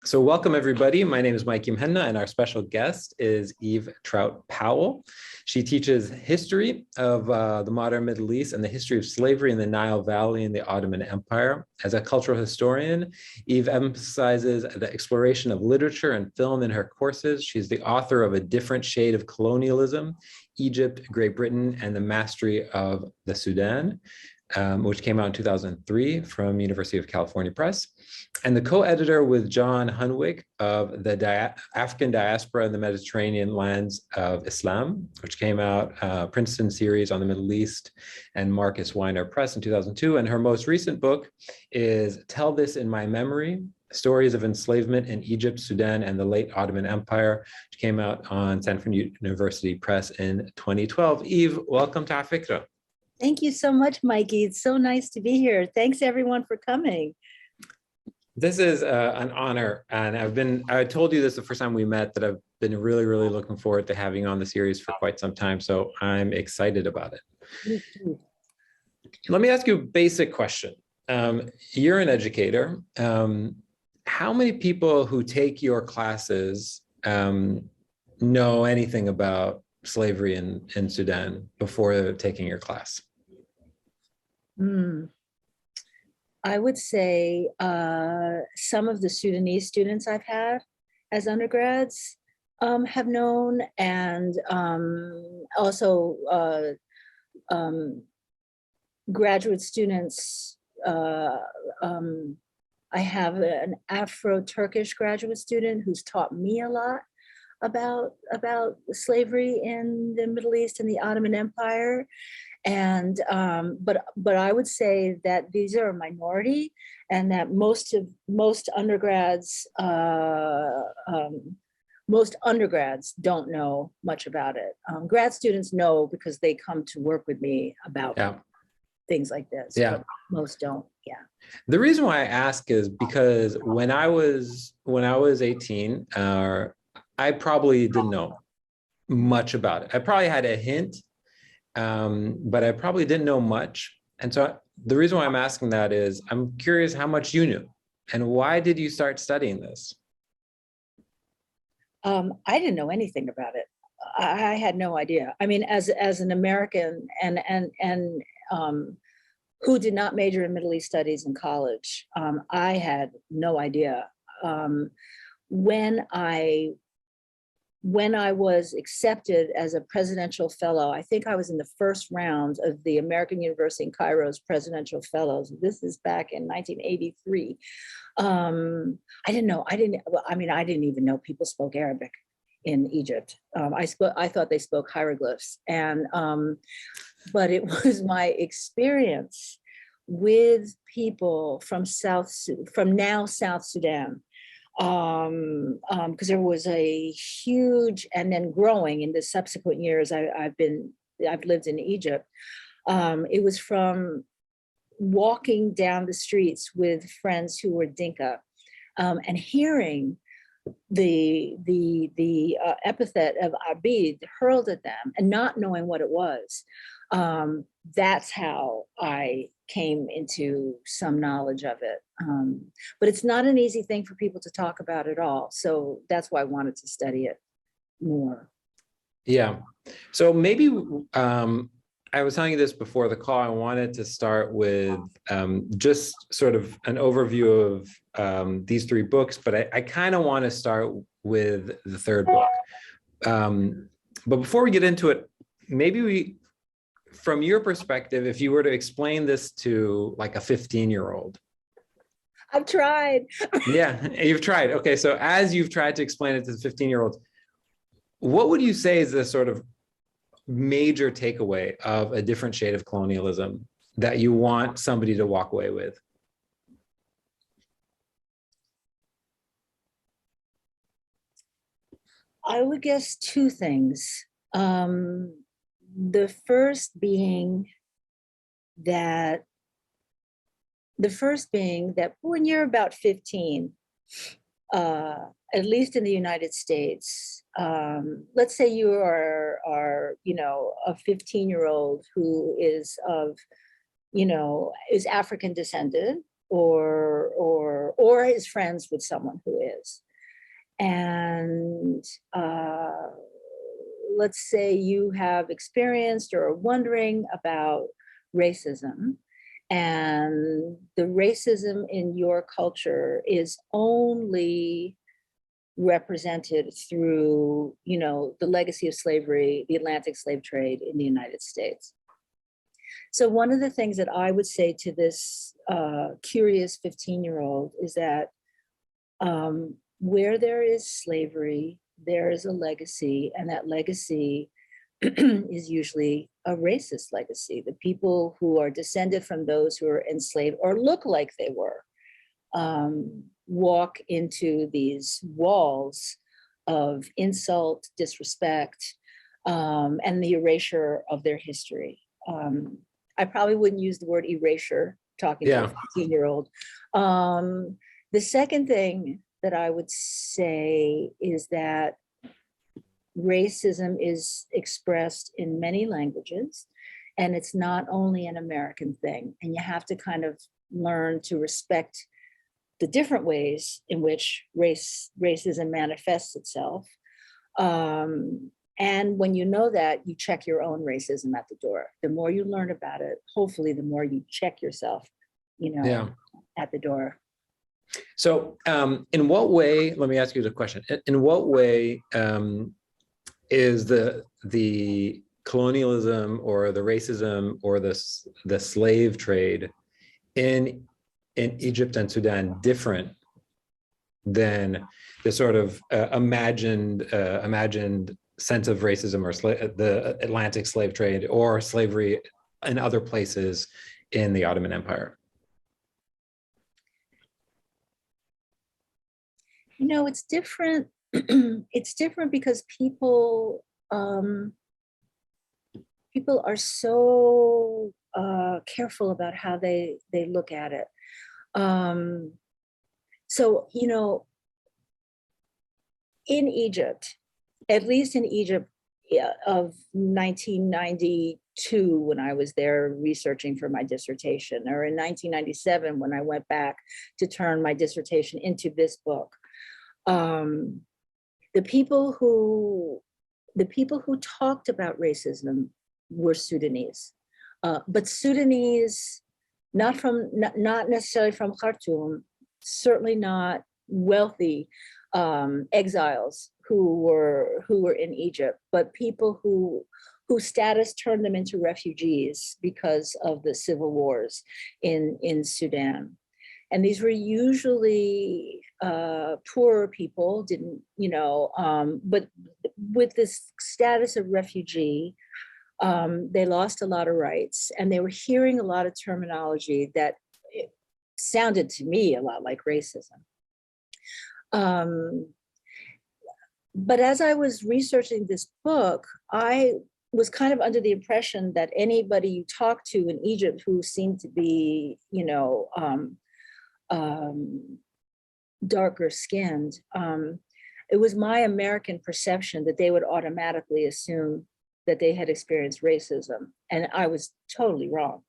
So welcome everybody. My name is Mike Imhenna and our special guest is Eve Troutt Powell. She teaches history of the modern Middle East and the history of slavery in the Nile Valley in the Ottoman Empire. As a cultural historian, Eve emphasizes the exploration of literature and film in her courses. She's the author of A Different Shade of Colonialism, Egypt, Great Britain, and the Mastery of the Sudan, which came out in 2003 from University of California Press, and the co-editor with John Hunwig of the African Diaspora in the Mediterranean Lands of Islam, which came out Princeton series on the Middle East and Marcus Weiner Press in 2002. And her most recent book is Tell This in My Memory, Stories of Enslavement in Egypt, Sudan, and the Late Ottoman Empire, which came out on Stanford University Press in 2012. Eve, welcome to afikra. Thank you so much, Mikey. It's so nice to be here. Thanks everyone for coming. This is an honor, and I told you this the first time we met that I've been really, really looking forward to having on the series for quite some time, so I'm excited about it. Let me ask you a basic question. You're an educator. How many people who take your classes know anything about slavery in Sudan before taking your class? I would say some of the Sudanese students I've had as undergrads have known, and also graduate students. I have an Afro-Turkish graduate student who's taught me a lot about slavery in the Middle East and the Ottoman Empire. And but I would say that these are a minority, and that most undergrads don't know much about it. Grad students know because they come to work with me about things like this. Yeah, most don't. Yeah. The reason why I ask is because when I was 18, I probably didn't know much about it. I probably had a hint. But I probably didn't know much. And so the reason why I'm asking that is I'm curious how much you knew and why did you start studying this? I didn't know anything about it. I had no idea. I mean, as an American and who did not major in Middle East studies in college, I had no idea. When I was accepted as a presidential fellow, I think I was in the first round of the American University in Cairo's presidential fellows. This is back in 1983. I didn't know. I didn't even know people spoke Arabic in Egypt. I thought they spoke hieroglyphs, and but it was my experience with people from now South Sudan. Because there was a huge, and then growing in the subsequent years, I've lived in Egypt. It was from walking down the streets with friends who were Dinka, and hearing the epithet of Abid hurled at them and not knowing what it was. That's how I came into some knowledge of it. But it's not an easy thing for people to talk about at all. So that's why I wanted to study it more. Yeah. So maybe I was telling you this before the call. I wanted to start with just sort of an overview of these three books, but I kind of want to start with the third book. But before we get into it, maybe from your perspective, if you were to explain this to like a 15-year-old. I've tried. Yeah, you've tried. Okay, so as you've tried to explain it to the 15-year-olds, what would you say is the sort of major takeaway of A Different Shade of Colonialism that you want somebody to walk away with? I would guess two things. The first being that when you're about 15, at least in the United States, let's say you are a 15-year-old who is of, is African descended, or is friends with someone who is. And let's say you have experienced or are wondering about racism, and the racism in your culture is only represented through, the legacy of slavery, the Atlantic slave trade in the United States. So one of the things that I would say to this curious 15-year-old is that where there is slavery, there is a legacy, and that legacy is usually a racist legacy. The people who are descended from those who are enslaved or look like they were walk into these walls of insult, disrespect, and the erasure of their history. I probably wouldn't use the word erasure talking to a 15-year-old. The second thing that I would say is that racism is expressed in many languages, and it's not only an American thing. And you have to kind of learn to respect the different ways in which racism manifests itself. And when you know that, you check your own racism at the door. The more you learn about it, hopefully the more you check yourself, at the door. So in what way, let me ask you the question, in what way is the colonialism or the racism or the slave trade in Egypt and Sudan different than the sort of imagined sense of racism or the Atlantic slave trade or slavery in other places in the Ottoman Empire? It's different. It's different because people are so careful about how they look at it. So, in Egypt, at least in Egypt of 1992, when I was there researching for my dissertation, or in 1997, when I went back to turn my dissertation into this book, the people who talked about racism were Sudanese, but Sudanese, not necessarily from Khartoum, certainly not wealthy exiles who were in Egypt, but people whose status turned them into refugees because of the civil wars in Sudan. And these were usually poorer people, but with this status of refugee, they lost a lot of rights, and they were hearing a lot of terminology that sounded to me a lot like racism. But as I was researching this book, I was kind of under the impression that anybody you talk to in Egypt who seemed to be, darker skinned, it was my American perception that they would automatically assume that they had experienced racism. And I was totally wrong.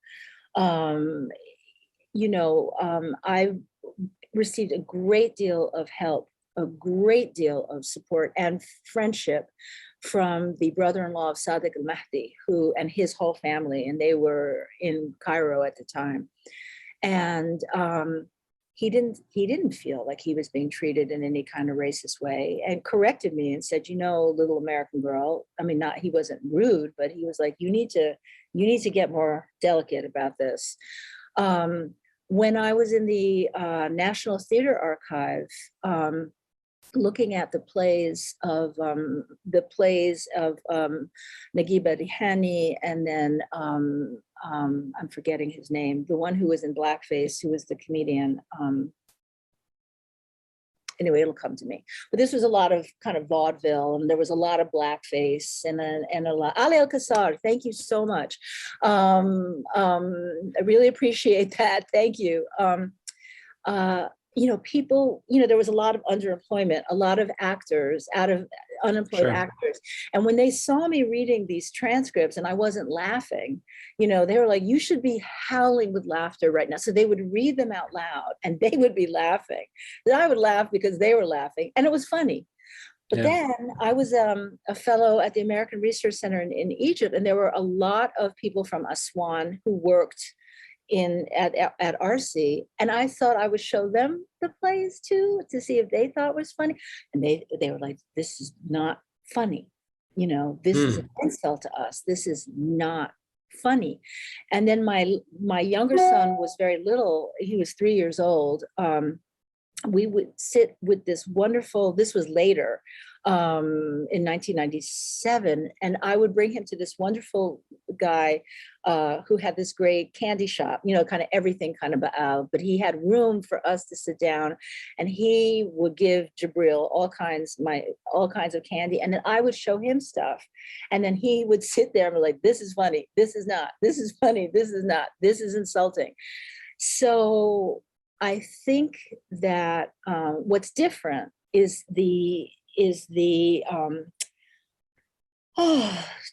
I received a great deal of help, a great deal of support and friendship from the brother-in-law of Sadiq al-Mahdi, and his whole family, and they were in Cairo at the time. And he didn't feel like he was being treated in any kind of racist way, and corrected me and said, little American girl, he wasn't rude, but he was like, you need to get more delicate about this. When I was in the National Theater Archive, looking at the plays of Naguib Rihani, and then I'm forgetting his name, the one who was in blackface, who was the comedian. Anyway, it'll come to me. But this was a lot of kind of vaudeville, and there was a lot of blackface and a lot. Ali Al-Kassar, thank you so much. I really appreciate that. Thank you. People, there was a lot of underemployment, a lot of actors out unemployed actors. And when they saw me reading these transcripts and I wasn't laughing, you know, they were like, you should be howling with laughter right now. So they would read them out loud and they would be laughing. Then I would laugh because they were laughing, and it was funny. But then I was a fellow at the American Research Center in Egypt, and there were a lot of people from Aswan who worked at RC, and I thought I would show them the plays too to see if they thought it was funny, and they were like, "This is not funny, you know. This is an insult to us. This is not funny." And then my younger son was very little; he was 3 years old. We would sit with this wonderful, this was later in 1997, and I would bring him to this wonderful guy who had this great candy shop, you know, kind of everything kind of but he had room for us to sit down, and he would give Jabril all kinds of candy, and then I would show him stuff, and then he would sit there and be like, this is funny, this is not, this is funny, this is not, this is insulting. So I think that what's different is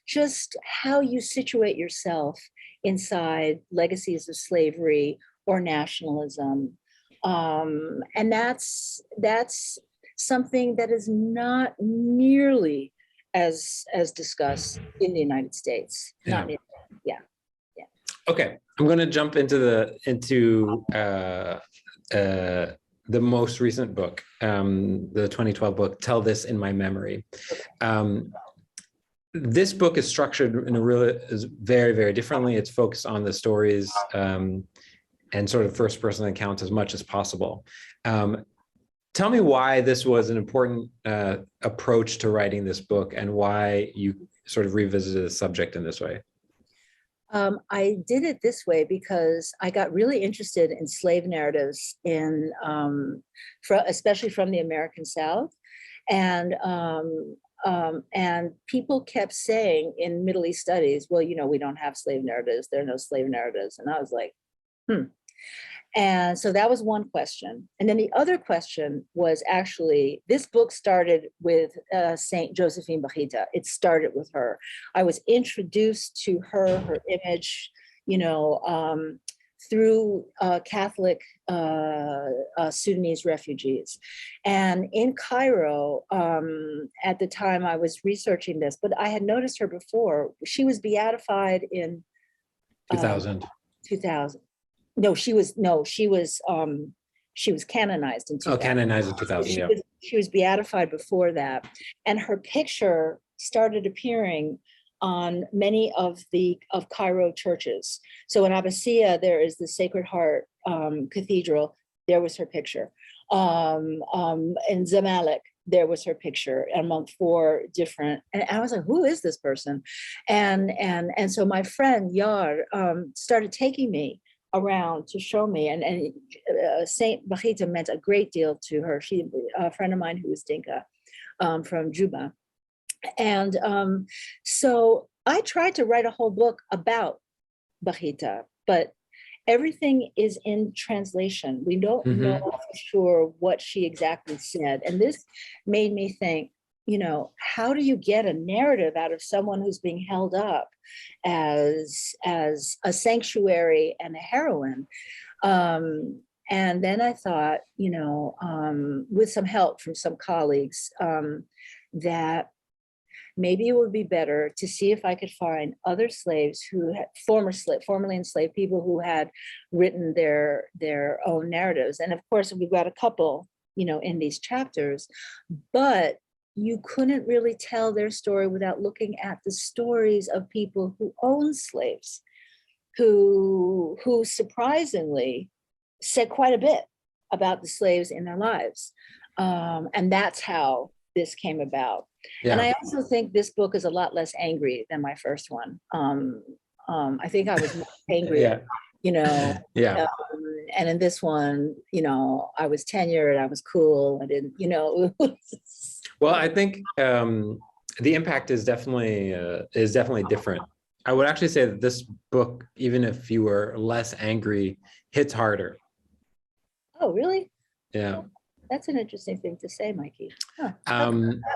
just how you situate yourself inside legacies of slavery or nationalism, and that's something that is not nearly as discussed in the United States. Not nearly. Yeah. Okay, I'm going to jump into the most recent book, the 2012 book, Tell This in My Memory. This book is structured in is very, very differently. It's focused on the stories and sort of first-person accounts as much as possible. Tell me why this was an important approach to writing this book, and why you sort of revisited the subject in this way. I did it this way because I got really interested in slave narratives especially from the American South, and people kept saying in Middle East studies, well, you know, we don't have slave narratives. There are no slave narratives, and I was like, And so that was one question. And then the other question was, actually, this book started with Saint Josephine Bakhita. It started with her. I was introduced to her image, you know, through Catholic Sudanese refugees. And in Cairo, at the time I was researching this, but I had noticed her before. She was beatified in 2000. 2000. No, she was canonized in 2000. Oh, canonized in 2000, She was beatified before that. And her picture started appearing on many of Cairo churches. So in Abbasiyya, there is the Sacred Heart Cathedral. There was her picture. In Zamalek, there was her picture among 4 different, and I was like, who is this person? And so my friend Yar started taking me around to show me, and Saint Bakhita meant a great deal to her. She, a friend of mine who was Dinka from Juba. And so I tried to write a whole book about Bakhita, but everything is in translation. We don't know for sure what she exactly said. And this made me think, you know, how do you get a narrative out of someone who's being held up as a sanctuary and a heroine? And then I thought, you know, with some help from some colleagues, that maybe it would be better to see if I could find other slaves who had formerly enslaved people who had written their own narratives. And of course, we've got a couple, you know, in these chapters, but you couldn't really tell their story without looking at the stories of people who owned slaves, who surprisingly said quite a bit about the slaves in their lives. And that's how this came about. Yeah. And I also think this book is a lot less angry than my first one. I think I was more angry, you know. And in this one, you know, I was tenured, I was cool, I didn't, you know. Well, I think the impact is definitely different. I would actually say that this book, even if you were less angry, hits harder. Oh, really? Yeah. That's an interesting thing to say, Mikey. Huh.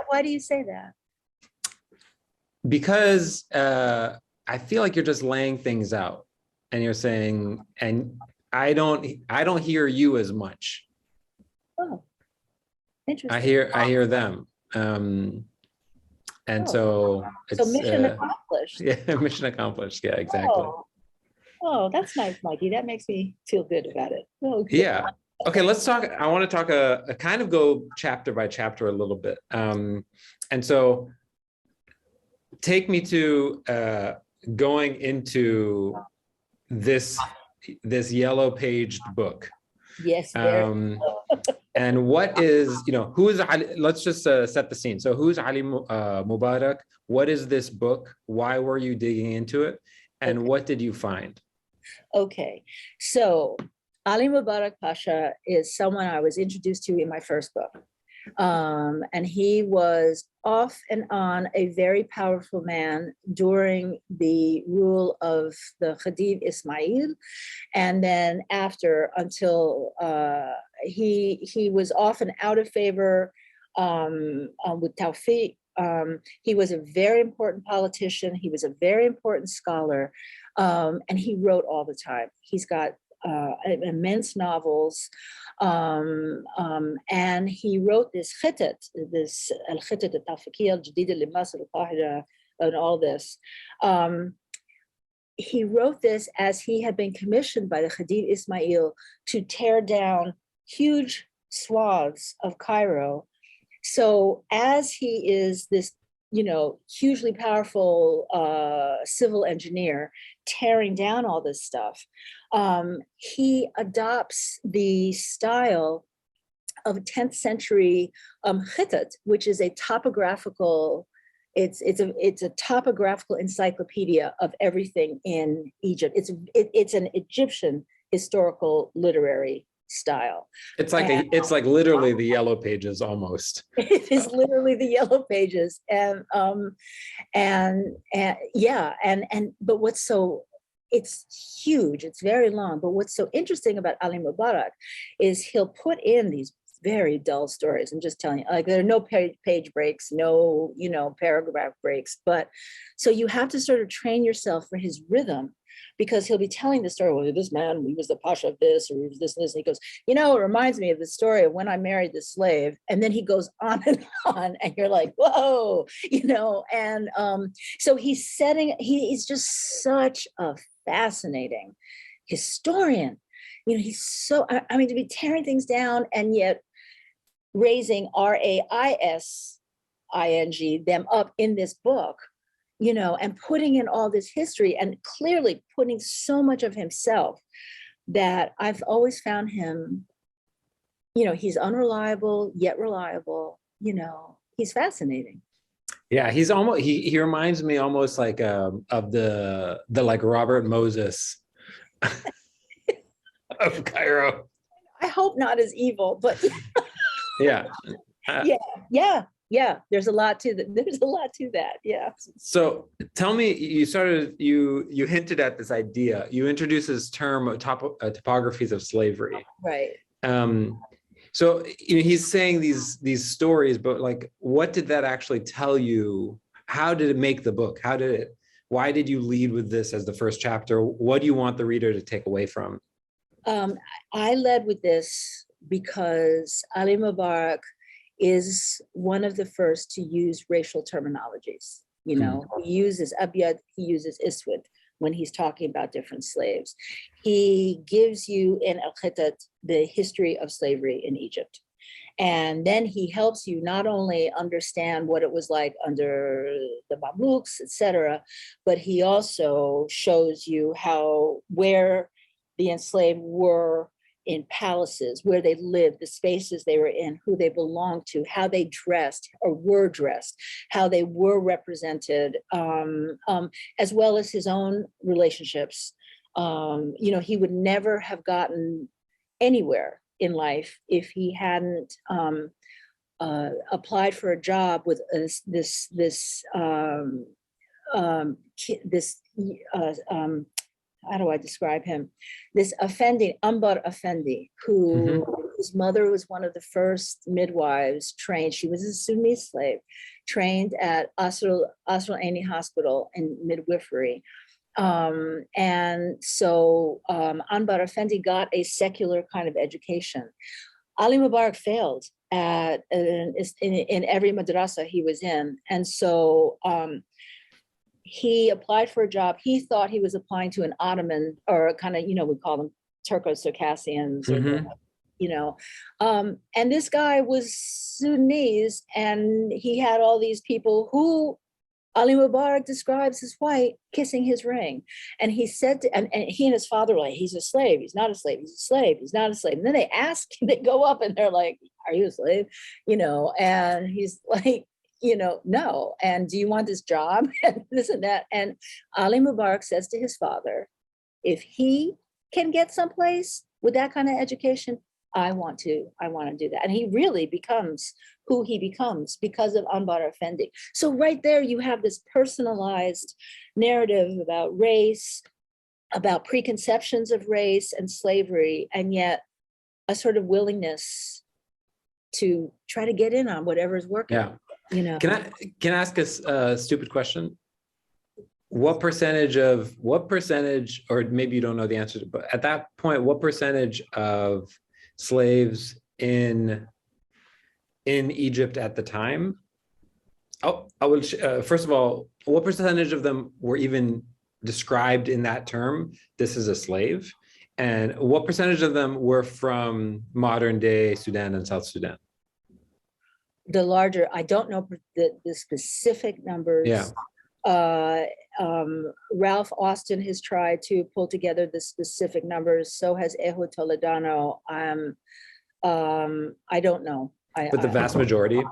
Why do you say that? Because I feel like you're just laying things out, and you're saying, and I don't hear you as much. Oh, interesting. I hear them. And so it's mission accomplished. Yeah, mission accomplished. Yeah, exactly. Oh, that's nice, Mikey. That makes me feel good about it. Oh, good. Yeah. Okay, let's talk. I want to talk a kind of go chapter by chapter a little bit. And so take me to going into this yellow paged book. Yes. And what is, who is Ali? Let's just set the scene. So who's Ali Mubarak? What is this book? Why were you digging into it? And what did you find? Okay, so Ali Mubarak Basha is someone I was introduced to in my first book. And he was off and on a very powerful man during the rule of the Khedive Ismail. And then after, until he was often out of favor with Tawfiq. He was a very important politician. He was a very important scholar. And he wrote all the time. He's got immense novels. And he wrote this khitat, this al-khitat al-Tawfiqiyya al-Jadida li Masr al-Qahira, and all this. He wrote this as he had been commissioned by the Khedive Ismail to tear down huge swaths of Cairo. So as he is this, hugely powerful civil engineer tearing down all this stuff, he adopts the style of 10th century khitat, which is a topographical, it's a topographical encyclopedia of everything in Egypt. It's an Egyptian historical literary style. It's like literally the yellow pages almost. It is literally the yellow pages. And but what's so, it's huge, it's very long, but what's so interesting about Ali Mubarak is he'll put in these very dull stories. I'm just telling you, like, there are no page breaks, no, paragraph breaks, but so you have to sort of train yourself for his rhythm, because he'll be telling the story, well, this man, he was the pasha of this, or he was this and this, and he goes, it reminds me of the story of when I married this slave, and then he goes on, and you're like, whoa, and so he's just such a fascinating historian. He's so, to be tearing things down and yet raising RAISING them up in this book, and putting in all this history and clearly putting so much of himself that I've always found him, he's unreliable yet reliable, he's fascinating. Yeah, he's almost, he reminds me almost like of the like Robert Moses of Cairo. I hope not as evil, but yeah. Yeah, there's a lot to that. There's a lot to that. Yeah. So tell me, you hinted at this idea. You introduced this term of topographies of slavery. Right. So he's saying these stories, but like, what did that actually tell you? How did it make the book? Why did you lead with this as the first chapter? What do you want the reader to take away from? I led with this because Ali Mubarak is one of the first to use racial terminologies. He uses abyad, he uses iswad when he's talking about different slaves. He gives you in al-khitat the history of slavery in Egypt. And then he helps you not only understand what it was like under the Mamluks, etc., but he also shows you where the enslaved were in palaces, where they lived, the spaces they were in, who they belonged to, how they dressed or were dressed, how they were represented, as well as his own relationships. He would never have gotten anywhere in life if he hadn't applied for a job with this how do I describe him? This Effendi, Ambar Effendi, who whose mother was one of the first midwives trained. She was a Sudanese slave, trained at Asr Aini Hospital in midwifery. And so Anbar Effendi got a secular kind of education. Ali Mubarak failed in every madrasa he was in. And so he applied for a job. He thought he was applying to an Ottoman, or kind of, we call them Turco-Circassians, and this guy was Sudanese, and he had all these people who Ali Mubarak describes as white kissing his ring. And he said, and he and his father were like, he's a slave, he's not a slave, he's a slave, he's not a slave. And then they ask, they go up and they're like, are you a slave? And he's like, no. And do you want this job? And this and that. And Ali Mubarak says to his father, if he can get someplace with that kind of education, I want to do that. And he really becomes who he becomes because of Anbar Effendi. So right there, you have this personalized narrative about race, about preconceptions of race and slavery, and yet a sort of willingness to try to get in on whatever is working. Yeah. Can I ask a stupid question? What percentage, or maybe you don't know the answer, but at that point, what percentage of slaves in Egypt at the time? I would first of all, what percentage of them were even described in that term? This is a slave, and what percentage of them were from modern day Sudan and South Sudan? The larger, I don't know the specific numbers. Yeah. Ralph Austin has tried to pull together the specific numbers. So has Ehud Toledano. I don't know. But the vast majority?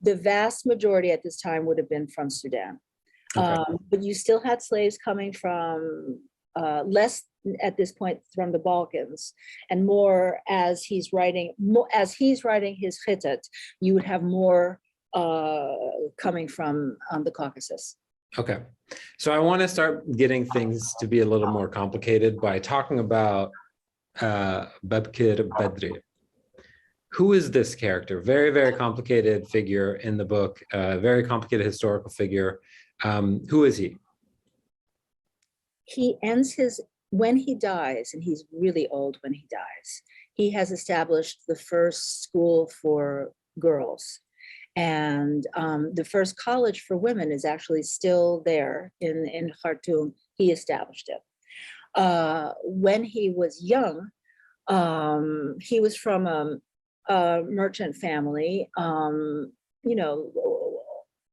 The vast majority at this time would have been from Sudan. Okay. But you still had slaves coming from less at this point from the Balkans, and more as he's writing his Khitat, you would have more coming from the Caucasus. Okay, so I want to start getting things to be a little more complicated by talking about Badkir Badri. Who is this character? Very, very complicated figure in the book, very complicated historical figure. Who is he? He ends when he dies, and he's really old when he dies, he has established the first school for girls. And the first college for women is actually still there in Khartoum. He established it. When he was young, he was from a merchant family,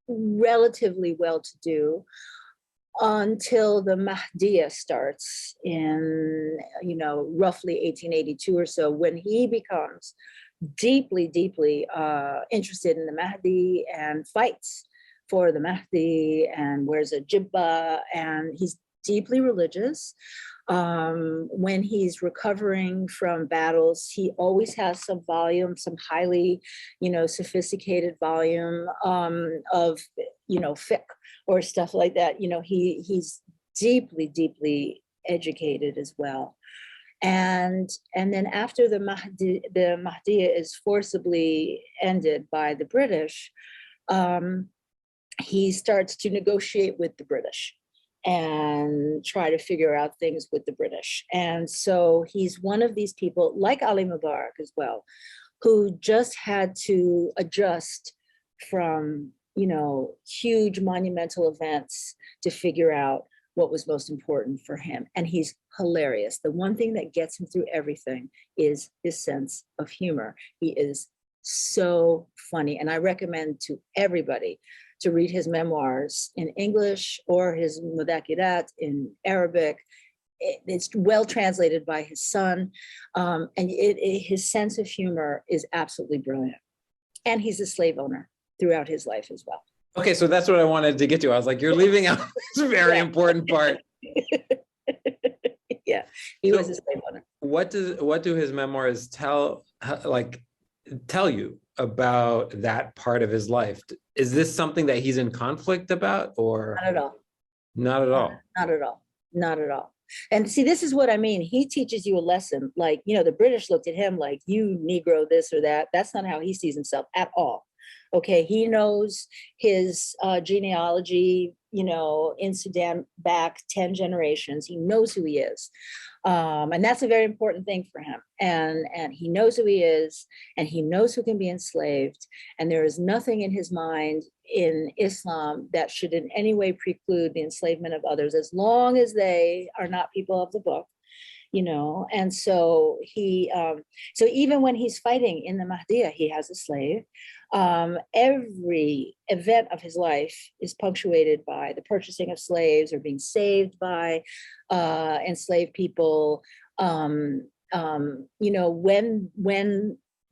relatively well-to-do, until the Mahdiya starts in, roughly 1882 or so, when he becomes deeply interested in the Mahdi and fights for the Mahdi and wears a jibba, and he's deeply religious. When he's recovering from battles, he always has some volume, some highly, sophisticated volume of, fiqh or stuff like that. He's deeply educated as well. And then after the Mahdiya is forcibly ended by the British, he starts to negotiate with the British and try to figure out things with the British. And so he's one of these people, like Ali Mubarak as well, who just had to adjust from, huge monumental events to figure out what was most important for him. And he's hilarious. The one thing that gets him through everything is his sense of humor. He is so funny. And I recommend to everybody to read his memoirs in English or his mudakirat in Arabic. It's well translated by his son. And his sense of humor is absolutely brilliant. And he's a slave owner throughout his life as well. Okay, so that's what I wanted to get to. I was like, you're leaving out this very important part. Yeah, he was a slave owner. What do his memoirs tell you about that part of his life? Is this something that he's in conflict about, or not at all? Not at all. Not at all. Not at all. And see, this is what I mean. He teaches you a lesson. Like, you know, the British looked at him like, you Negro, this or that. That's not how he sees himself at all. Okay, he knows his genealogy, you know, in Sudan back 10 generations. He knows who he is. And that's a very important thing for him. And he knows who he is, and he knows who can be enslaved. And there is nothing in his mind in Islam that should in any way preclude the enslavement of others, as long as they are not people of the book, you know. And so he, so even when he's fighting in the Mahdiya, he has a slave. Every event of his life is punctuated by the purchasing of slaves or being saved by enslaved people. You know, when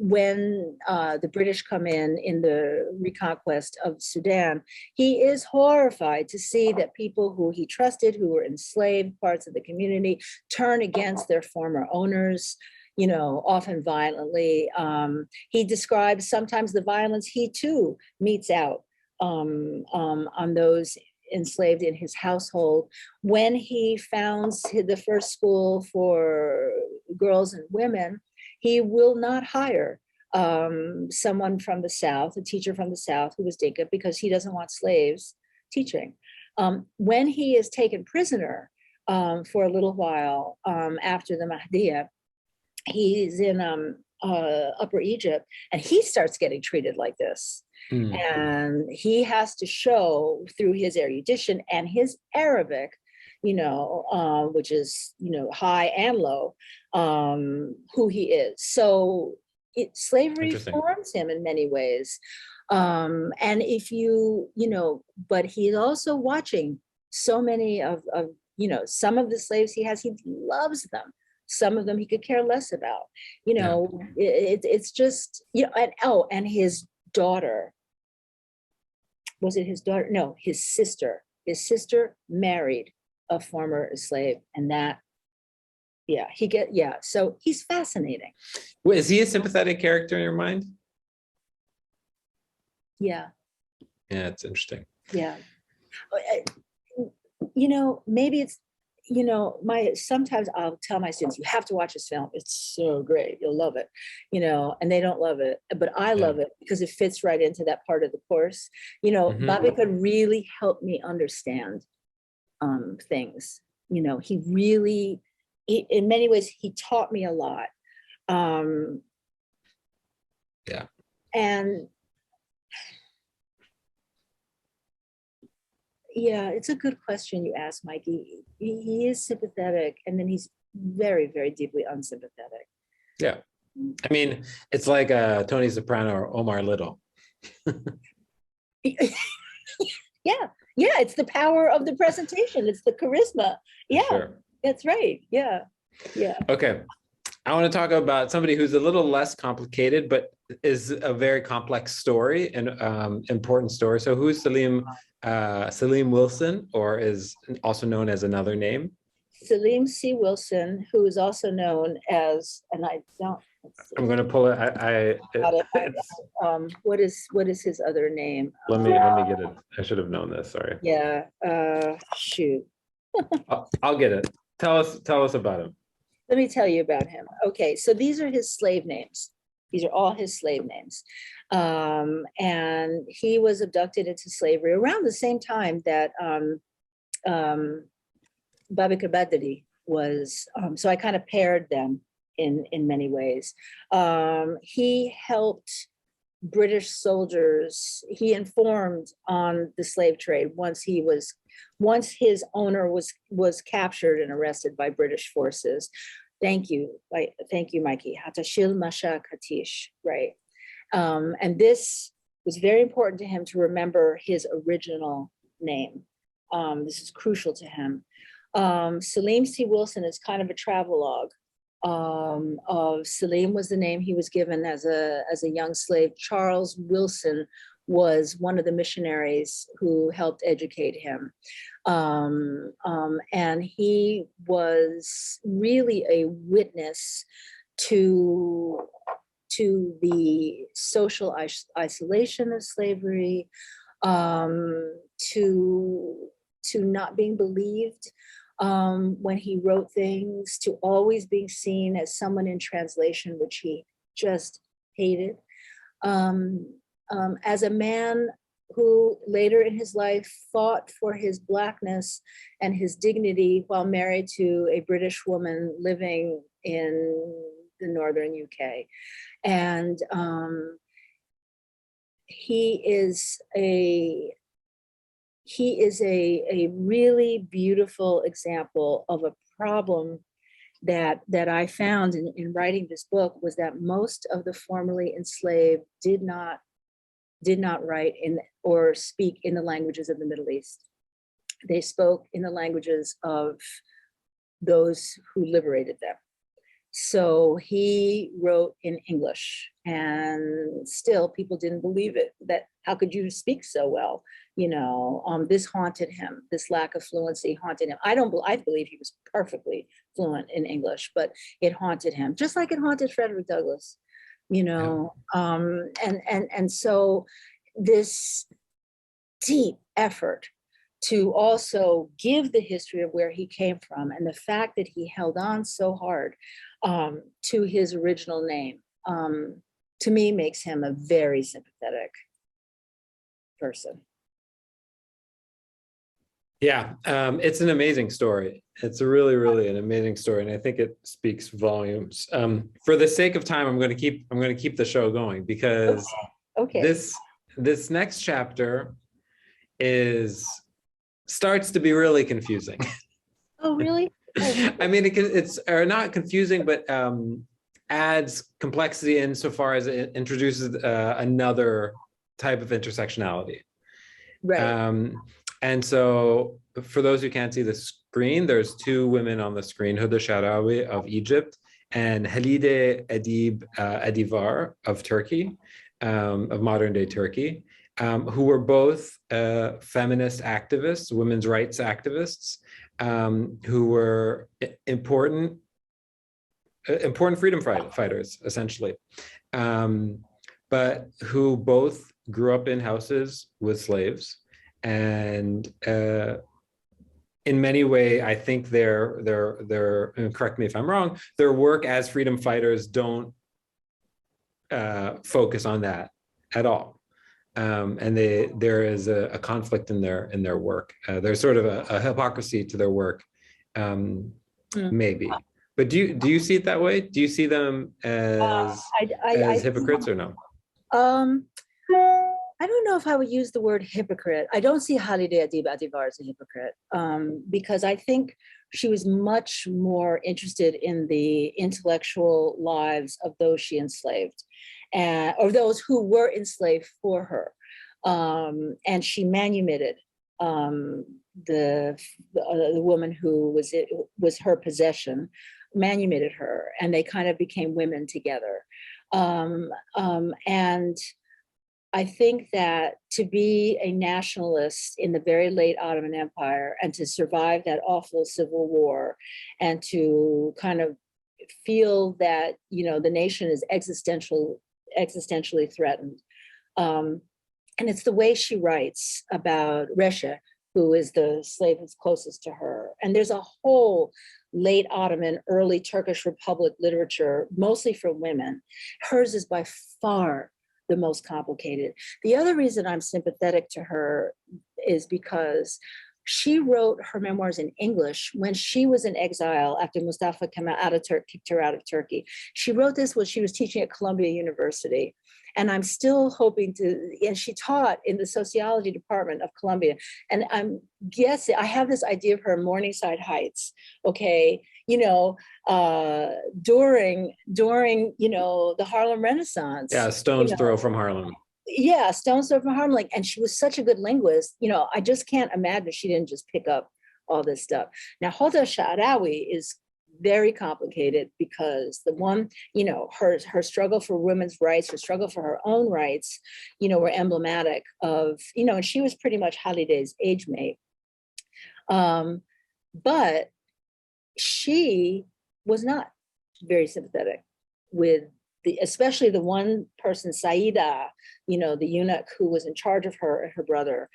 the British come in the reconquest of Sudan, he is horrified to see that people who he trusted, who were enslaved parts of the community, turn against their former owners, you know, often violently. He describes sometimes the violence he too meets out on those enslaved in his household. When he founds the first school for girls and women, he will not hire someone from the South, a teacher from the South who was Dinka, because he doesn't want slaves teaching. When he is taken prisoner for a little while after the Mahdiya, he's in Upper Egypt, and he starts getting treated like this. And he has to show through his erudition and his Arabic, you know, which is, you know, high and low, who he is. So slavery forms him in many ways. And if you know, but he's also watching so many of, you know, some of the slaves he has, he loves them. Some of them he could care less about, you know. It's just, you know, and his daughter, was it his daughter? No, his sister married a former slave, and that, so he's fascinating. Well, is he a sympathetic character in your mind? Yeah, it's interesting. Yeah, you know, maybe it's, you know, sometimes I'll tell my students, you have to watch this film. It's so great. You'll love it, you know, and they don't love it, but I love it because it fits right into that part of the course. You know, Bobby could really help me understand things. You know, he really, in many ways, he taught me a lot. And yeah, it's a good question you asked, Mikey. He is sympathetic, and then he's very, very deeply unsympathetic. Yeah. I mean, it's like Tony Soprano or Omar Little. Yeah, it's the power of the presentation. It's the charisma. Yeah, sure. That's right. Yeah. Okay. I want to talk about somebody who's a little less complicated, but is a very complex story and important story. So who's Selim Wilson, or is also known as another name? Selim C. Wilson, who is also known as, and I don't. I'm going to pull it. What is his other name? Let me get it. I should have known this. Sorry. Yeah. Shoot. I'll get it. Tell us about him. Let me tell you about him. Okay, so these are his slave names. These are all his slave names. And he was abducted into slavery around the same time that Badkir Badri was. So I kind of paired them in many ways. He helped British soldiers. He informed on the slave trade once his owner was captured and arrested by British forces. Thank you, Mikey. Hatashil Masha Katish, right? And this was very important to him to remember his original name. This is crucial to him. Selim C. Wilson is kind of a travelogue. Of Selim was the name he was given as a young slave. Charles Wilson was one of the missionaries who helped educate him. And he was really a witness to the social isolation of slavery, to not being believed, when he wrote things, to always being seen as someone in translation, which he just hated. As a man who later in his life fought for his Blackness and his dignity while married to a British woman living in the northern UK. And he is a really beautiful example of a problem that I found in writing this book, was that most of the formerly enslaved did not write in or speak in the languages of the Middle East. They spoke in the languages of those who liberated them. So he wrote in English, and still people didn't believe it, that how could you speak so well? You know, this haunted him, this lack of fluency haunted him. I believe he was perfectly fluent in English, but it haunted him, just like it haunted Frederick Douglass, you know. And so this deep effort to also give the history of where he came from, and the fact that he held on so hard to his original name, to me makes him a very sympathetic person. Yeah, it's an amazing story. It's a really an amazing story, and I think it speaks volumes. For the sake of time, I'm going to keep the show going, because this next chapter starts to be really confusing. Oh, really? I mean, it's not confusing, but adds complexity insofar as it introduces another type of intersectionality. Right. And so for those who can't see the screen, there's two women on the screen, Huda Sha'rawi of Egypt and Halide Edib Adivar of Turkey, of modern day Turkey, who were both feminist activists, women's rights activists, who were important freedom fighters, essentially, but who both grew up in houses with slaves. And in many ways, I think their correct me if I'm wrong, their work as freedom fighters don't focus on that at all. And there is a conflict in their work. There's sort of a hypocrisy to their work, maybe. But do you see it that way? Do you see them as hypocrites or no? I don't know if I would use the word hypocrite. I don't see Halide Edib Adivar as a hypocrite, because I think she was much more interested in the intellectual lives of those she enslaved, or those who were enslaved for her. And she manumitted the woman who was her possession, manumitted her, and they kind of became women together. And I think that to be a nationalist in the very late Ottoman Empire, and to survive that awful civil war, and to kind of feel that, you know, the nation is existentially threatened. And it's the way she writes about Resha, who is the slave that's closest to her. And there's a whole late Ottoman, early Turkish Republic literature, mostly for women. Hers is by far the most complicated. The other reason I'm sympathetic to her is because she wrote her memoirs in English when she was in exile after Mustafa Kemal kicked her out of Turkey. She wrote this when she was teaching at Columbia University. And I'm still hoping and she taught in the sociology department of Columbia. And I'm guessing, I have this idea of her in Morningside Heights, okay? You know, during you know, the Harlem Renaissance. Yeah, stone's throw from Harlem. Yeah, stone's throw from Harlem. And she was such a good linguist. You know, I just can't imagine she didn't just pick up all this stuff. Now, Huda Sha'rawi is very complicated, because the one, you know, her struggle for women's rights, her struggle for her own rights, you know, were emblematic of, you know, and she was pretty much Halide's age mate. But she was not very sympathetic with especially the one person, Saida, the eunuch who was in charge of her and her brother,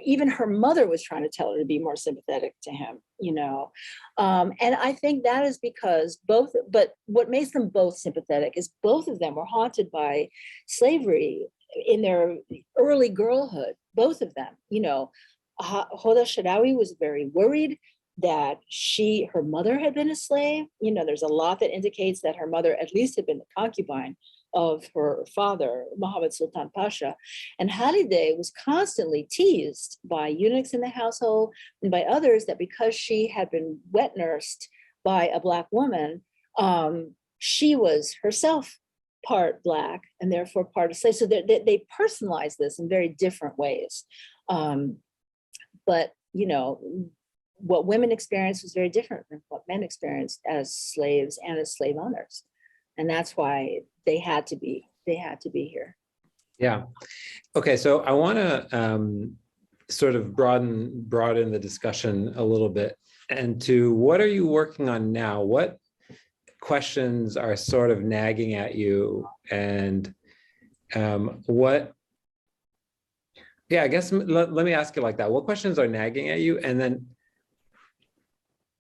even her mother was trying to tell her to be more sympathetic to him, and I think that is because but what makes them both sympathetic is both of them were haunted by slavery in their early girlhood, both of them. Huda Sha'rawi was very worried that her mother had been a slave. There's a lot that indicates that her mother at least had been the concubine of her father, Muhammad Sultan Pasha. And Halide was constantly teased by eunuchs in the household and by others that because she had been wet nursed by a Black woman, she was herself part Black and therefore part of slave. So they personalize this in very different ways. But what women experienced was very different than what men experienced as slaves and as slave owners. And that's why they had to be here. Yeah. Okay. So I want to sort of broaden the discussion a little bit and to what are you working on now? What questions are sort of nagging at you, and I guess let me ask it like that. What questions are nagging at you? And then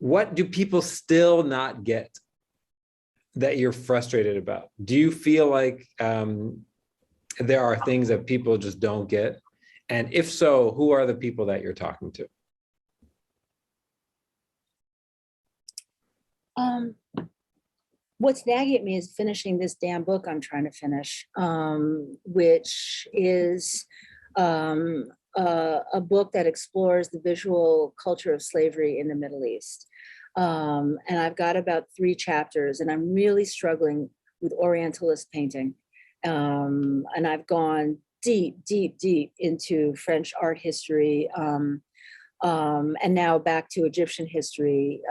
what do people still not get that you're frustrated about? Do you feel like there are things that people just don't get? And if so, who are the people that you're talking to? What's nagging at me is finishing this damn book I'm trying to finish, which is a book that explores the visual culture of slavery in the Middle East. And I've got about 3 chapters, and I'm really struggling with Orientalist painting. And I've gone deep into French art history, and now back to Egyptian history,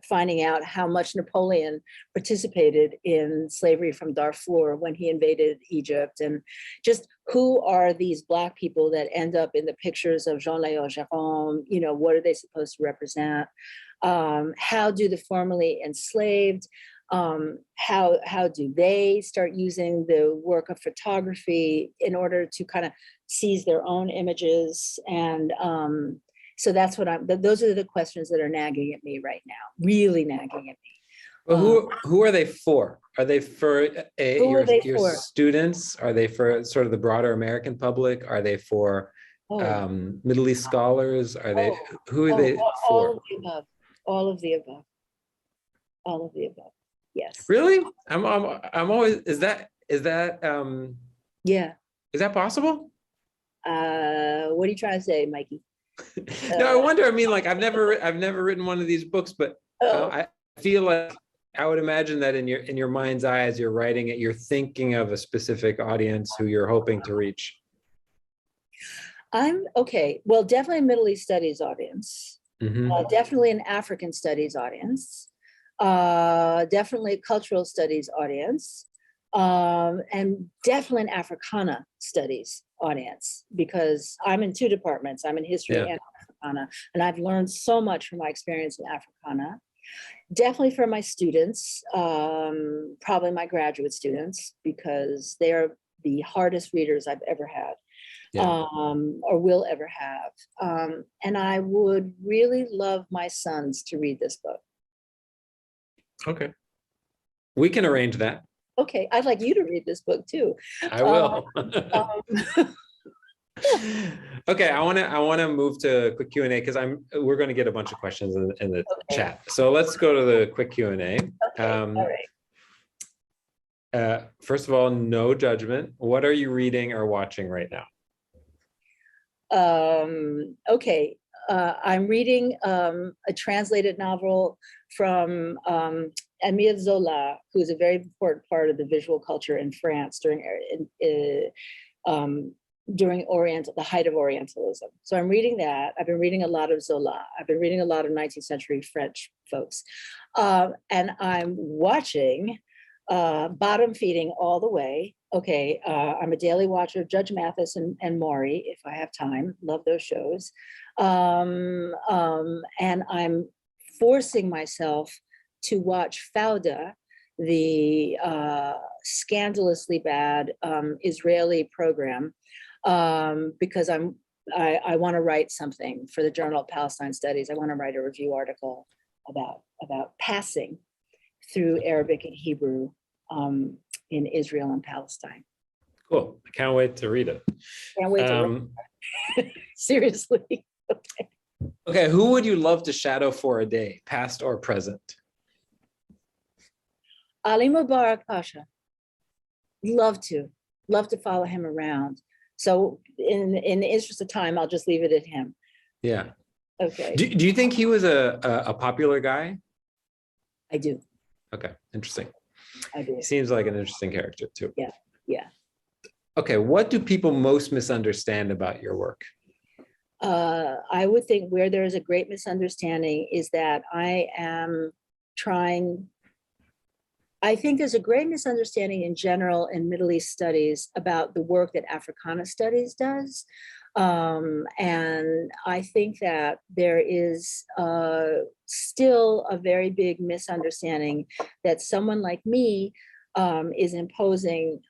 finding out how much Napoleon participated in slavery from Darfur when he invaded Egypt, and just who are these Black people that end up in the pictures of Jean-Léon Gérôme, what are they supposed to represent? How do the formerly enslaved, how do they start using the work of photography in order to kind of seize their own images? And so that's what those are the questions that are nagging at me right now, really nagging at me. Well, who are they for? Are they for your students? Are they for sort of the broader American public? Are they for Middle East scholars? Are they, who are they for? All of the above. All of the above. Yes. Really? I'm always, is that yeah. Is that possible? What are you trying to say, Mikey? No, I wonder. I mean, like I've never written one of these books, but I feel like I would imagine that in your mind's eye as you're writing it, you're thinking of a specific audience who you're hoping to reach. Well, definitely a Middle East studies audience, definitely an African studies audience, definitely a cultural studies audience, and definitely an Africana studies audience, because I'm in 2 departments. I'm in history and Africana, and I've learned so much from my experience in Africana. Definitely for my students, probably my graduate students, because they are the hardest readers I've ever had, or will ever have. And I would really love my sons to read this book. Okay. We can arrange that. Okay, I'd like you to read this book too. I will. Okay, I want to move to quick Q&A because we're going to get a bunch of questions in the chat. So let's go to the quick Q&A. All right. First of all, no judgment. What are you reading or watching right now? Okay, I'm reading a translated novel from Émile Zola, who is a very important part of the visual culture in France during the height of Orientalism. So I'm reading that. I've been reading a lot of Zola. I've been reading a lot of 19th century French folks. And I'm watching Bottom Feeding all the way. Okay, I'm a daily watcher of Judge Mathis and Maury, if I have time. Love those shows. And I'm forcing myself to watch Fauda, the scandalously bad Israeli program, because I want to write something for the Journal of Palestine Studies. I want to write a review article about passing through Arabic and Hebrew in Israel and Palestine. Cool. I can't wait to read it. Can't wait to read it. Seriously. Okay, who would you love to shadow for a day, past or present? Ali Mubarak Basha. Love to follow him around. So in the interest of time, I'll just leave it at him. Yeah. Okay. Do you think he was a popular guy? I do. Okay, interesting. I do. He seems like an interesting character too. Yeah, yeah. Okay, what do people most misunderstand about your work? I would think where there is a great misunderstanding is that I think there's a great misunderstanding in general in Middle East studies about the work that Africana studies does. And I think that there is still a very big misunderstanding that someone like me is imposing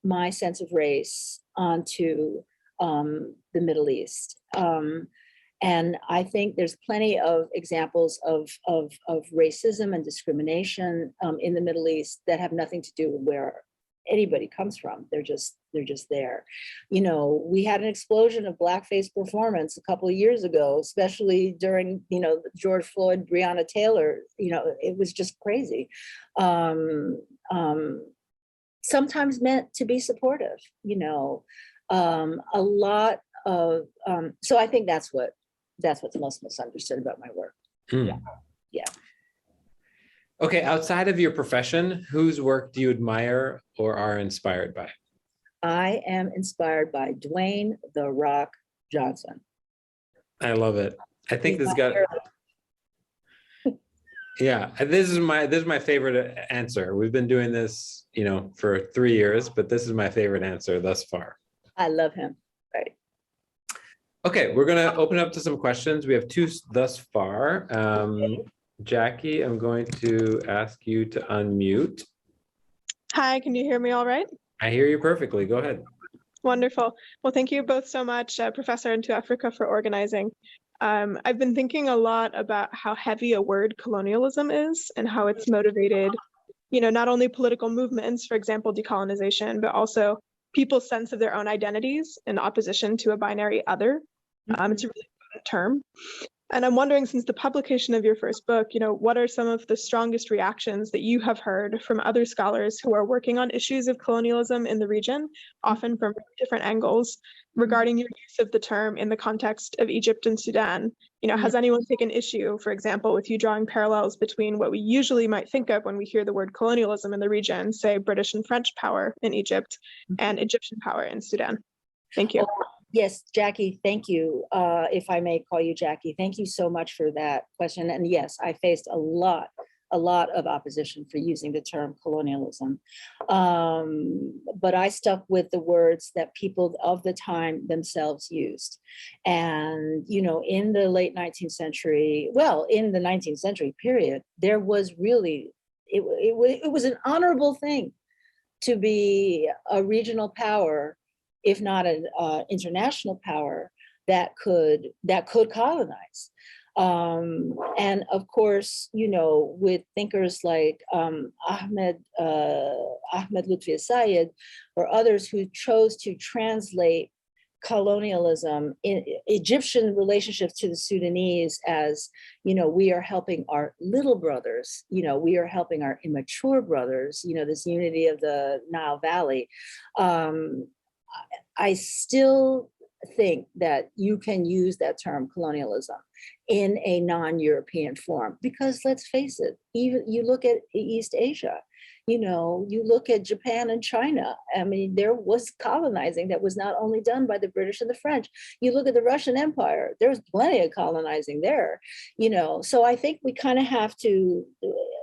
my sense of race onto the Middle East. And I think there's plenty of examples of racism and discrimination in the Middle East that have nothing to do with where anybody comes from. They're just there. You know, we had an explosion of blackface performance a couple of years ago, especially during, you know, George Floyd, Breonna Taylor. You know, it was just crazy. Sometimes meant to be supportive, you know. A lot of so I think that's what's most misunderstood about my work. Yeah. Okay, outside of your profession, whose work do you admire or are inspired by? I am inspired by Dwayne "The Rock" Johnson. I love it. I think this got yeah, this is my favorite answer. We've been doing this, you know, for 3 years, but this is my favorite answer thus far. I love him. Right. Okay, we're going to open up to some questions. We have 2 thus far. Jackie, I'm going to ask you to unmute. Hi, can you hear me all right? I hear you perfectly. Go ahead. Wonderful. Well, thank you both so much, Professor Into Africa, for organizing. I've been thinking a lot about how heavy a word colonialism is and how it's motivated, you know, not only political movements, for example, decolonization, but also people's sense of their own identities in opposition to a binary other. It's a really important term. And I'm wondering, since the publication of your first book, you know, what are some of the strongest reactions that you have heard from other scholars who are working on issues of colonialism in the region, often from different angles, regarding your use of the term in the context of Egypt and Sudan? You know, has anyone taken issue, for example, with you drawing parallels between what we usually might think of when we hear the word colonialism in the region, say British and French power in Egypt, and Egyptian power in Sudan? Thank you. Yes, Jackie, thank you. If I may call you Jackie, thank you so much for that question. And yes, I faced a lot of opposition for using the term colonialism. But I stuck with the words that people of the time themselves used. And, you know, in the late 19th century, well, in the 19th century period, there was really, it was an honorable thing to be a regional power, if not an international power that could colonize. And of course, you know, with thinkers like Ahmed Lutfi Sayed or others who chose to translate colonialism in Egyptian relationships to the Sudanese as, you know, we are helping our little brothers, you know, we are helping our immature brothers, you know, this unity of the Nile Valley. I still think that you can use that term colonialism in a non-European form, because let's face it, even you look at East Asia, you know, you look at Japan and China. I mean, there was colonizing that was not only done by the British and the French. You look at the Russian Empire, there's plenty of colonizing there, you know. So I think we kind of have to,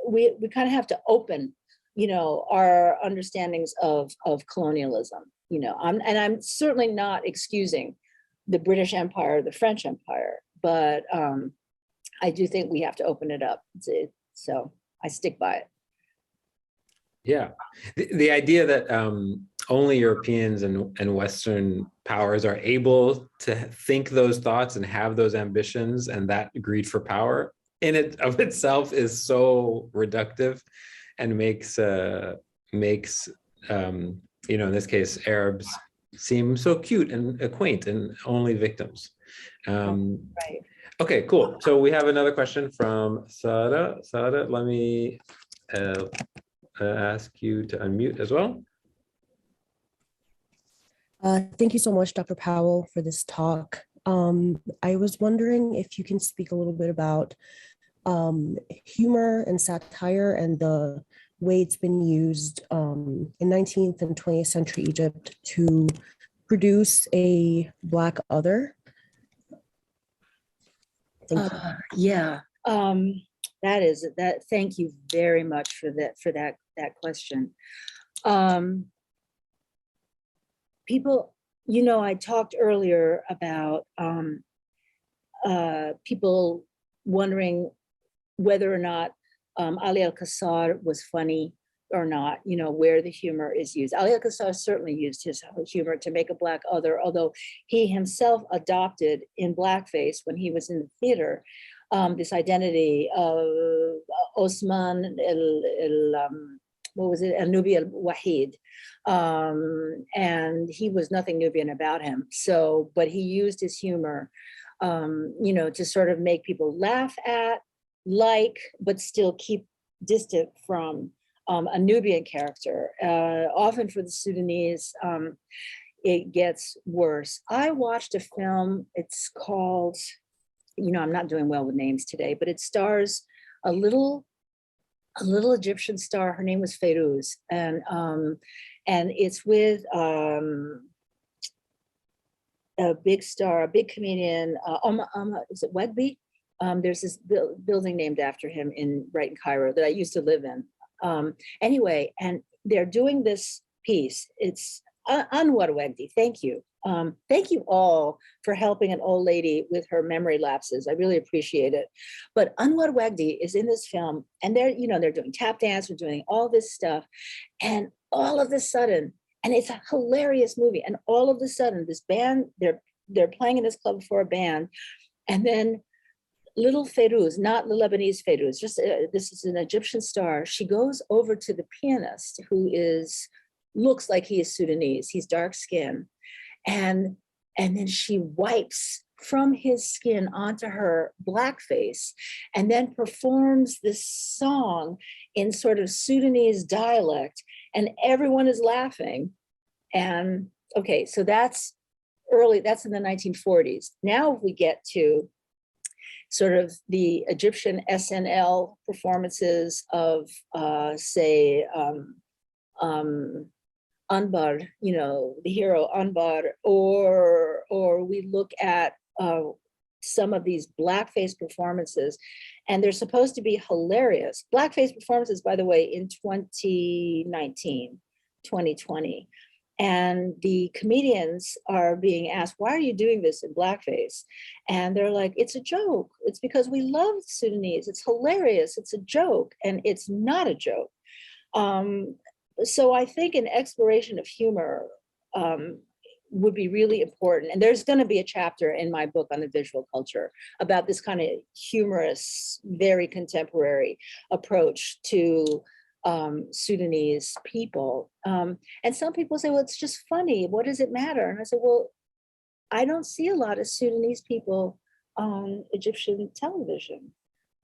we kind of have to open, you know, our understandings of colonialism. You know, I'm certainly not excusing the British Empire, the French Empire, but I do think we have to open it up. So I stick by it. Yeah, the idea that only Europeans and Western powers are able to think those thoughts and have those ambitions, and that greed for power in it of itself is so reductive, and makes you know, in this case, Arabs seem so cute and quaint and only victims. Right. Okay, cool. So we have another question from Sada. Sada, let me ask you to unmute as well. Thank you so much, Dr. Powell, for this talk. I was wondering if you can speak a little bit about humor and satire and the way it's been used in 19th and 20th century Egypt to produce a Black other. Thank you. Yeah, thank you very much for that question. People, you know, I talked earlier about people wondering whether or not Ali Al-Qassar was funny or not, you know, where the humor is used. Ali Al-Qassar certainly used his humor to make a Black other, although he himself adopted in blackface when he was in the theater this identity of Osman what was it, Al-Nubi al-Wahid. And he was nothing Nubian about him. So, but he used his humor, you know, to sort of make people laugh at, like, but still keep distant from a Nubian character. Often for the Sudanese, it gets worse. I watched a film, it's called, you know, I'm not doing well with names today, but it stars a little Egyptian star. Her name was Feiruz, and it's with a big star, a big comedian. Is it Wegby? There's this building named after him right in Cairo that I used to live in. Anyway, and they're doing this piece. It's Anwar Wegdi. Thank you. Thank you all for helping an old lady with her memory lapses. I really appreciate it. But Anwar Wegdi is in this film, and they're doing tap dance, they're doing all this stuff, and all of a sudden, and it's a hilarious movie, and all of a sudden, this band, they're playing in this club for a band, and then little Feiruz, not the Lebanese Feiruz, just this is an Egyptian star. She goes over to the pianist, who looks like he is Sudanese. He's dark skinned. And then she wipes from his skin onto her blackface, and then performs this song in sort of Sudanese dialect, and everyone is laughing. And okay, so that's in the 1940s. Now we get to sort of the Egyptian SNL performances of, say, Anbar, you know, the hero Anbar, or we look at some of these blackface performances, and they're supposed to be hilarious. Blackface performances, by the way, in 2019, 2020. And the comedians are being asked, why are you doing this in blackface? And they're like, it's a joke. It's because we love Sudanese. It's hilarious. It's a joke. And it's not a joke. So I think an exploration of humor would be really important. And there's going to be a chapter in my book on the visual culture about this kind of humorous, very contemporary approach to Sudanese people. And some people say, well, it's just funny. What does it matter? And I said, well, I don't see a lot of Sudanese people on Egyptian television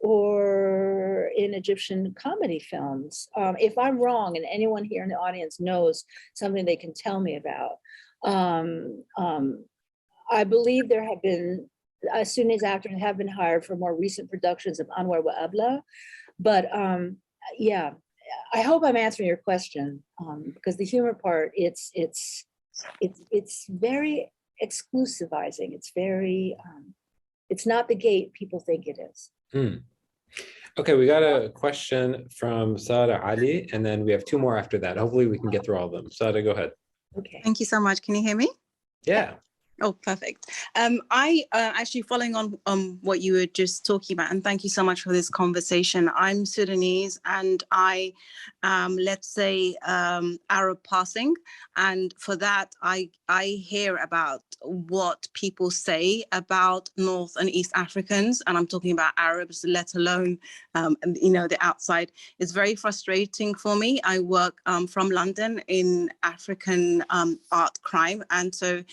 or in Egyptian comedy films. If I'm wrong and anyone here in the audience knows something they can tell me about, I believe there have been Sudanese actors have been hired for more recent productions of Anwar wa Abla. But yeah, I hope I'm answering your question, because the humor part, it's very exclusivizing. It's very, it's not the gate people think it is. Okay, we got a question from Sada Ali, and then we have two more after that. Hopefully we can get through all of them. Sada, go ahead. Okay. Thank you so much. Can you hear me? Yeah. Oh, perfect. I actually following on what you were just talking about, and thank you so much for this conversation. I'm Sudanese, and I, let's say, Arab passing, and for that, I hear about what people say about North and East Africans, and I'm talking about Arabs, let alone, the outside. It's very frustrating for me. I work from London in African art crime, and so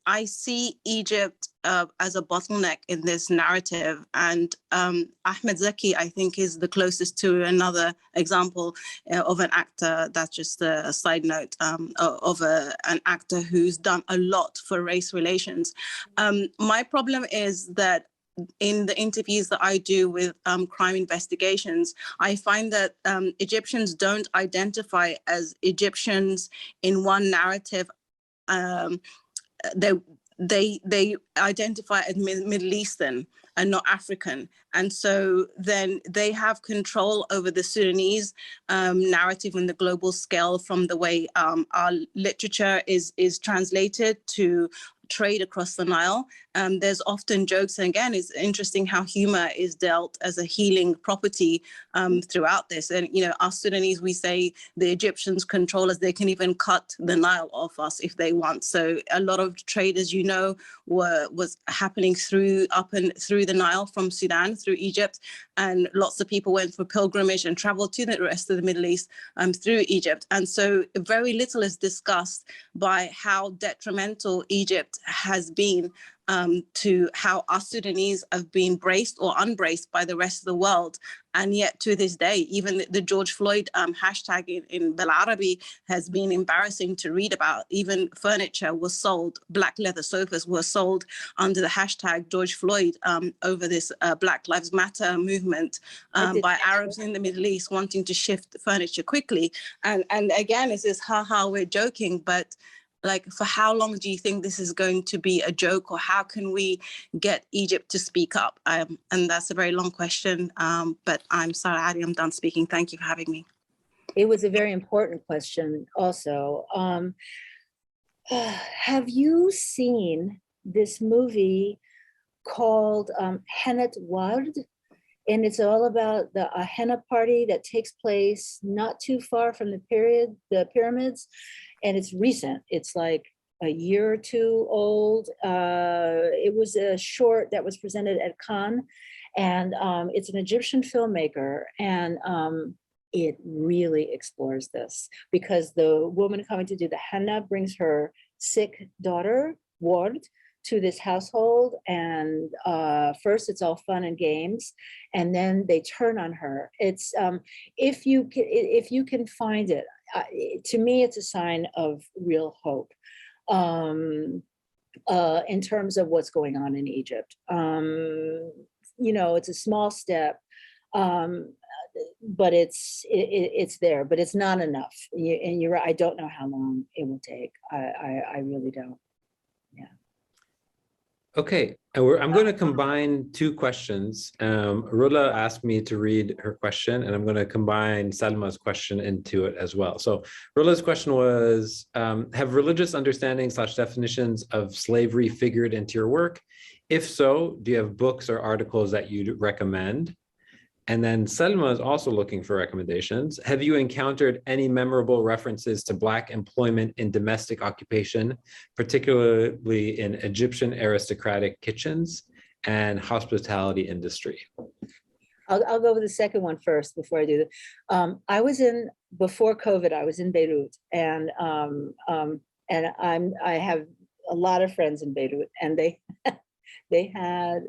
I see Egypt as a bottleneck in this narrative. And Ahmed Zaki, I think, is the closest to another example of an actor. That's just a side note of an actor who's done a lot for race relations. My problem is that in the interviews that I do with crime investigations, I find that Egyptians don't identify as Egyptians in one narrative. They identify as Middle Eastern and not African. And so then they have control over the Sudanese narrative in the global scale, from the way our literature is translated to trade across the Nile. There's often jokes, and again, it's interesting how humor is dealt as a healing property throughout this. And, us Sudanese, we say the Egyptians control us, they can even cut the Nile off us if they want. So a lot of trade, as you know, was happening through the Nile from Sudan through Egypt. And lots of people went for pilgrimage and traveled to the rest of the Middle East through Egypt. And so very little is discussed by how detrimental Egypt has been to how us Sudanese have been braced or unbraced by the rest of the world. And yet to this day, even the George Floyd hashtag in Balarabi has been embarrassing to read about. Even furniture was sold, black leather sofas were sold under the hashtag George Floyd over this Black Lives Matter movement by Arabs in the Middle East wanting to shift furniture quickly. And again, it's this, haha, we're joking, but like, for how long do you think this is going to be a joke, or how can we get Egypt to speak up? And that's a very long question, but I'm sorry, Adi, I'm done speaking. Thank you for having me. It was a very important question also. Have you seen this movie called Hennet Ward? And it's all about a henna party that takes place not too far from the pyramids. And it's recent. It's like a year or two old. It was a short that was presented at Cannes, and it's an Egyptian filmmaker, and it really explores this, because the woman coming to do the henna brings her sick daughter, Ward, to this household, and first it's all fun and games, and then they turn on her. It's if you can find it, to me, it's a sign of real hope in terms of what's going on in Egypt. It's a small step, but it's there, but it's not enough. And you're right, I don't know how long it will take. I really don't. Yeah. Okay, and I'm going to combine two questions. Rula asked me to read her question, and I'm going to combine Salma's question into it as well. So Rula's question was, have religious understandings / definitions of slavery figured into your work? If so, do you have books or articles that you'd recommend? And then Selma is also looking for recommendations. Have you encountered any memorable references to Black employment in domestic occupation, particularly in Egyptian aristocratic kitchens and hospitality industry? I'll go with the second one first before I do that. Before COVID, I was in Beirut, and I have a lot of friends in Beirut, and they had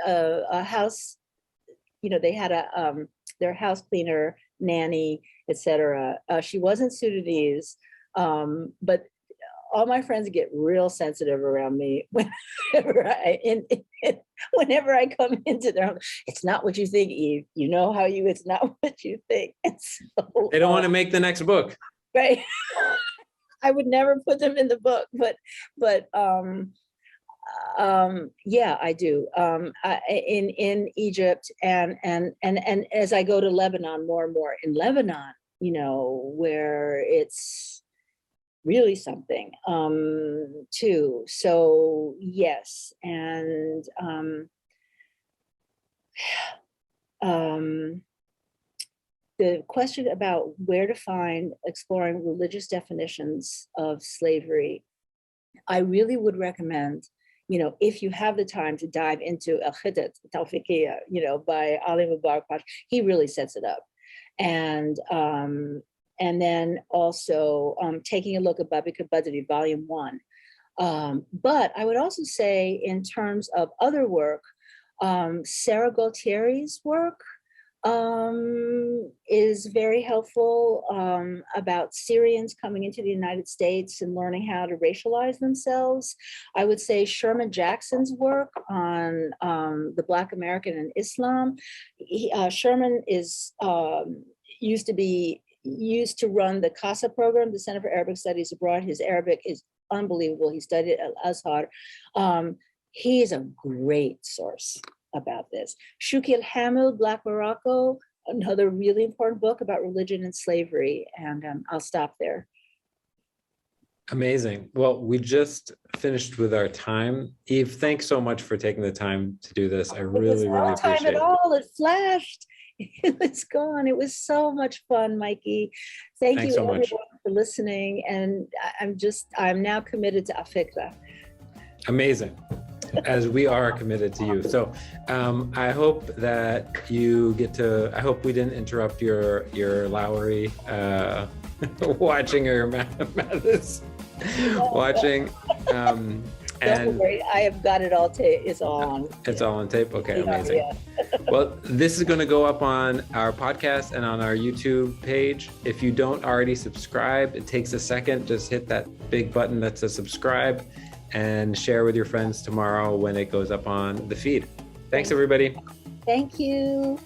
a house, they had their house cleaner, nanny, etc. She wasn't Sudanese, but all my friends get real sensitive around me whenever I come into their home. It's not what you think, Eve. You know how it's not what you think. And so, they don't want to make the next book. Right. I would never put them in the book, but yeah, I do. In Egypt, and as I go to Lebanon more and more, in Lebanon, where it's really something too. So yes, and the question about where to find exploring religious definitions of slavery, I really would recommend, if you have the time to dive into Al-Khidat, Tawfiqiyya, by Ali Mubarak Basha. He really sets it up. And then also taking a look at Babika Badri, Volume 1. But I would also say, in terms of other work, Sarah Gualtieri's work is very helpful about Syrians coming into the United States and learning how to racialize themselves. I would say Sherman Jackson's work on the Black American and Islam. Sherman is used to run the CASA program, the Center for Arabic Studies Abroad. His Arabic is unbelievable. He studied at Al-Azhar. He is a great source about this. Shuki al-Hamil, Black Morocco, another really important book about religion and slavery. And I'll stop there. Amazing. Well, we just finished with our time. Eve, thanks so much for taking the time to do this. I really appreciate it. It flashed. It was gone. It was so much fun, Mikey. Thank you so everyone for listening. And I'm now committed to afikra. Amazing. As we are committed to you. So I hope that you get to, I hope we didn't interrupt your Lowry watching your Mathis watching. Don't worry, I have got it all it's all on. It's all on tape? Okay, amazing. Well, this is going to go up on our podcast and on our YouTube page. If you don't already subscribe, it takes a second. Just hit that big button that says subscribe and share with your friends tomorrow when it goes up on the feed. Thanks, everybody. Thank you.